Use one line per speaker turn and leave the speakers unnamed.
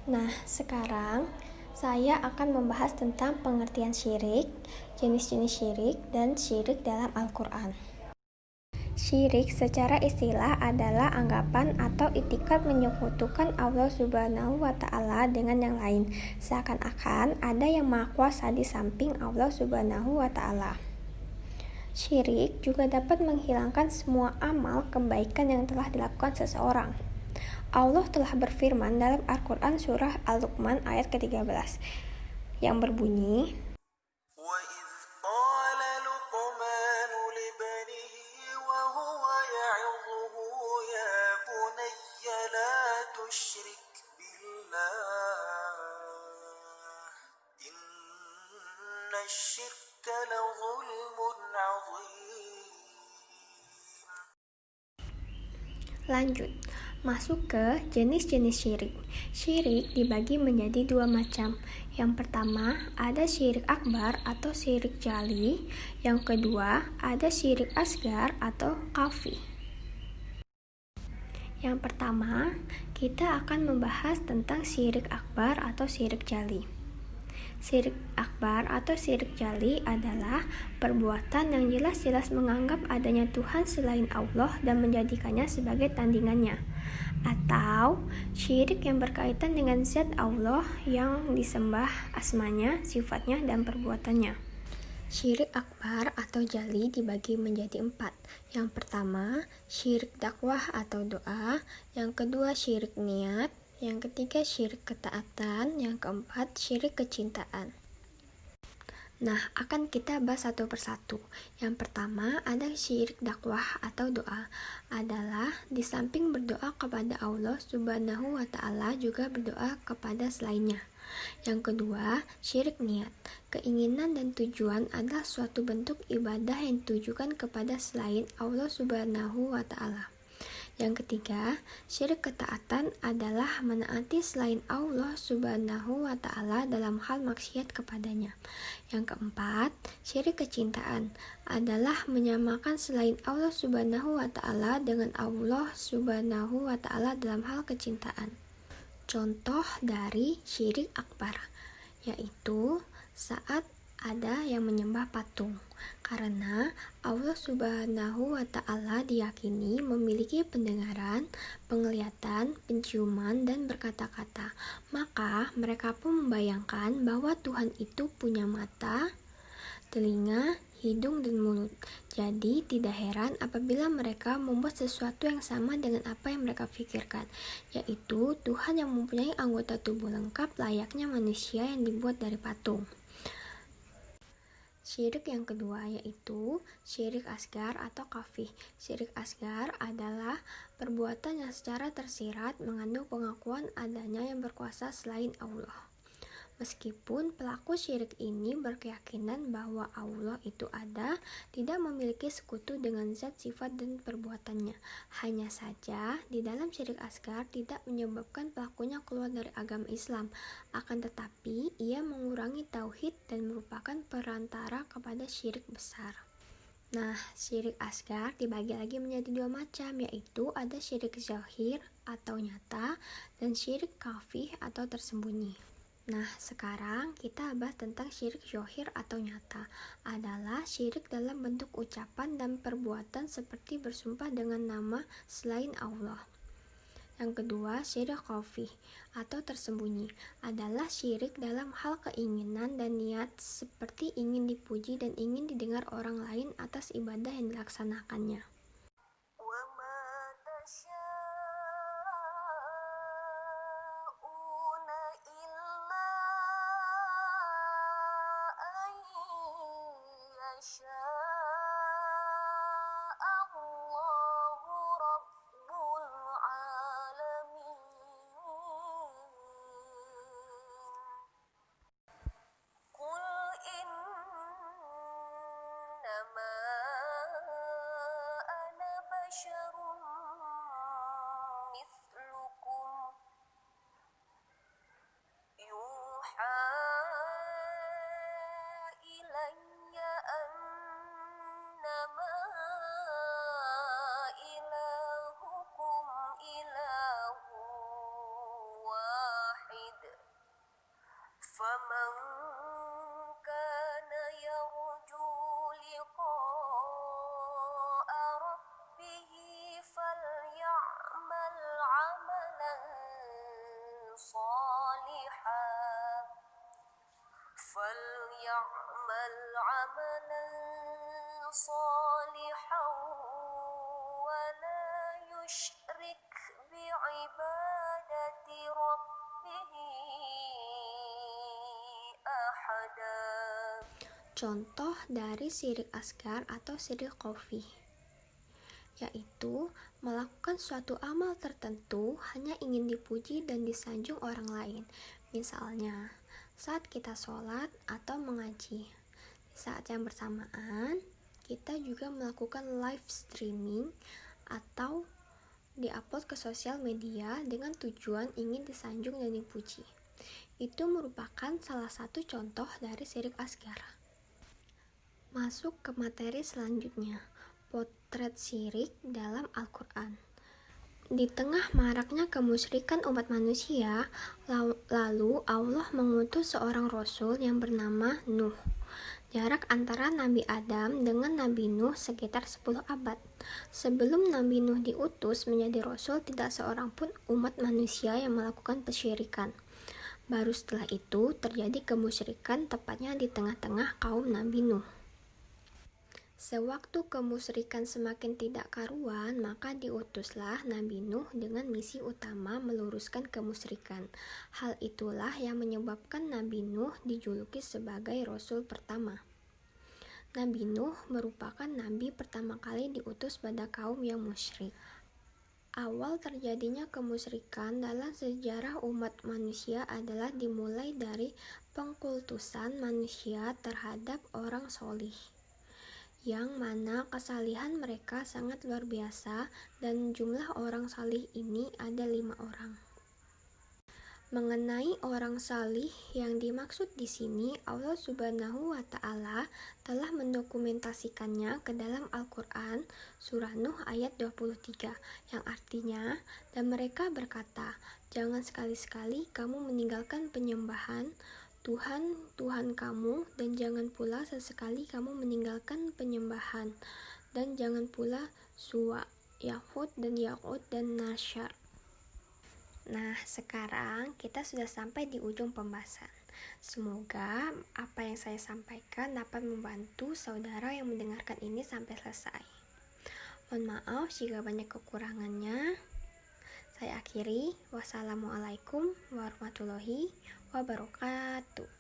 Nah, sekarang saya akan membahas tentang pengertian syirik, jenis-jenis syirik, dan syirik dalam Al-Quran. Syirik secara istilah adalah anggapan atau itikad menyekutukan Allah Subhanahu wa Ta'ala dengan yang lain, seakan-akan ada yang maha kuasa di samping Allah Subhanahu wa Ta'ala. Syirik juga dapat menghilangkan semua amal kebaikan yang telah dilakukan seseorang. Allah telah berfirman dalam Al-Quran surah Al-Luqman ayat ke-13 yang berbunyi,
وَإِذْ قَالَ لُقْمَانُ لِابْنِهِ وَهُوَ يَعِظُهُ يَا بُنَيَّ لَا تُشْرِكْ بِاللَّهِ إِنَّ الشِّرْكَ لَظُلْمٌ عَظِيمٌ.
Lanjut, masuk ke jenis-jenis syirik. Syirik dibagi menjadi dua macam. Yang pertama, ada syirik akbar atau syirik jali. Yang kedua, ada syirik asgar atau khafi. Yang pertama, kita akan membahas tentang syirik akbar atau syirik jali. Syirik akbar atau syirik jali adalah perbuatan yang jelas-jelas menganggap adanya Tuhan selain Allah dan menjadikannya sebagai tandingannya, atau syirik yang berkaitan dengan zat Allah yang disembah, asmanya, sifatnya, dan perbuatannya. Syirik akbar atau jali dibagi menjadi 4. Yang pertama, syirik dakwah atau doa. Yang kedua, syirik niat. Yang ketiga, syirik ketaatan. Yang keempat, syirik kecintaan. Nah, akan kita bahas satu persatu. Yang pertama, ada syirik dakwah atau doa. Adalah di samping berdoa kepada Allah Subhanahu wa Ta'ala juga berdoa kepada selainnya. Yang kedua, syirik niat. Keinginan dan tujuan adalah suatu bentuk ibadah yang ditujukan kepada selain Allah Subhanahu wa Ta'ala. Yang ketiga, syirik ketaatan adalah menaati selain Allah Subhanahu wa Ta'ala dalam hal maksiat kepadanya. Yang keempat, syirik kecintaan adalah menyamakan selain Allah Subhanahu wa Ta'ala dengan Allah Subhanahu wa Ta'ala dalam hal kecintaan. Contoh dari syirik akbar yaitu saat ada yang menyembah patung, karena Allah Subhanahu wa Ta'ala diyakini memiliki pendengaran, penglihatan, penciuman, dan berkata-kata. Maka mereka pun membayangkan bahwa Tuhan itu punya mata, telinga, hidung, dan mulut. Jadi tidak heran apabila mereka membuat sesuatu yang sama dengan apa yang mereka pikirkan, yaitu Tuhan yang mempunyai anggota tubuh lengkap layaknya manusia yang dibuat dari patung. Syirik yang kedua yaitu syirik asgar atau khafi. Syirik asgar adalah perbuatan yang secara tersirat mengandung pengakuan adanya yang berkuasa selain Allah. Meskipun pelaku syirik ini berkeyakinan bahwa Allah itu ada, tidak memiliki sekutu dengan zat, sifat, dan perbuatannya. Hanya saja, di dalam syirik asgar tidak menyebabkan pelakunya keluar dari agama Islam. Akan tetapi, ia mengurangi tauhid dan merupakan perantara kepada syirik besar. Nah, syirik asgar dibagi lagi menjadi dua macam, yaitu ada syirik zahir atau nyata dan syirik khafi atau tersembunyi. Nah, sekarang kita bahas tentang syirik zahir atau nyata. Adalah syirik dalam bentuk ucapan dan perbuatan seperti bersumpah dengan nama selain Allah. Yang kedua, syirik khafi atau tersembunyi. Adalah syirik dalam hal keinginan dan niat seperti ingin dipuji dan ingin didengar orang lain atas ibadah yang dilaksanakannya.
يعمل عملا صالحا ولا يشرك بعبادة ربه أحدا.
Contoh dari syirik asgar atau syirik khafi, yaitu melakukan suatu amal tertentu hanya ingin dipuji dan disanjung orang lain. Misalnya, saat kita sholat atau mengaji, di saat yang bersamaan kita juga melakukan live streaming atau diupload ke sosial media dengan tujuan ingin disanjung dan dipuji. Itu merupakan salah satu contoh dari syirik asgar. Masuk ke materi selanjutnya, potret syirik dalam Al-Quran. Di tengah maraknya kemusyrikan umat manusia, lalu Allah mengutus seorang rasul yang bernama Nuh. Jarak antara Nabi Adam dengan Nabi Nuh sekitar 10 abad. Sebelum Nabi Nuh diutus menjadi rasul, tidak seorang pun umat manusia yang melakukan kesyirikan. Baru setelah itu terjadi kemusyrikan, tepatnya di tengah-tengah kaum Nabi Nuh. Sewaktu kemusyrikan semakin tidak karuan, maka diutuslah Nabi Nuh dengan misi utama meluruskan kemusyrikan. Hal itulah yang menyebabkan Nabi Nuh dijuluki sebagai Rasul pertama. Nabi Nuh merupakan nabi pertama kali diutus pada kaum yang musyrik. Awal terjadinya kemusyrikan dalam sejarah umat manusia adalah dimulai dari pengkultusan manusia terhadap orang solih, yang mana kesalihan mereka sangat luar biasa, dan jumlah orang salih ini ada 5 orang. Mengenai orang salih yang dimaksud di sini, Allah Subhanahu wa Ta'ala telah mendokumentasikannya ke dalam Al-Quran surah Nuh ayat 23, yang artinya, dan mereka berkata, jangan sekali-sekali kamu meninggalkan penyembahan Tuhan kamu, dan jangan pula sesekali kamu meninggalkan penyembahan, dan jangan pula Suwa, Yahud dan Yaqut dan Nasyar. Nah, sekarang kita sudah sampai di ujung pembahasan. Semoga apa yang saya sampaikan dapat membantu saudara yang mendengarkan ini sampai selesai. Mohon maaf jika banyak kekurangannya. Saya akhiri. Wassalamualaikum warahmatullahi wabarakatuh.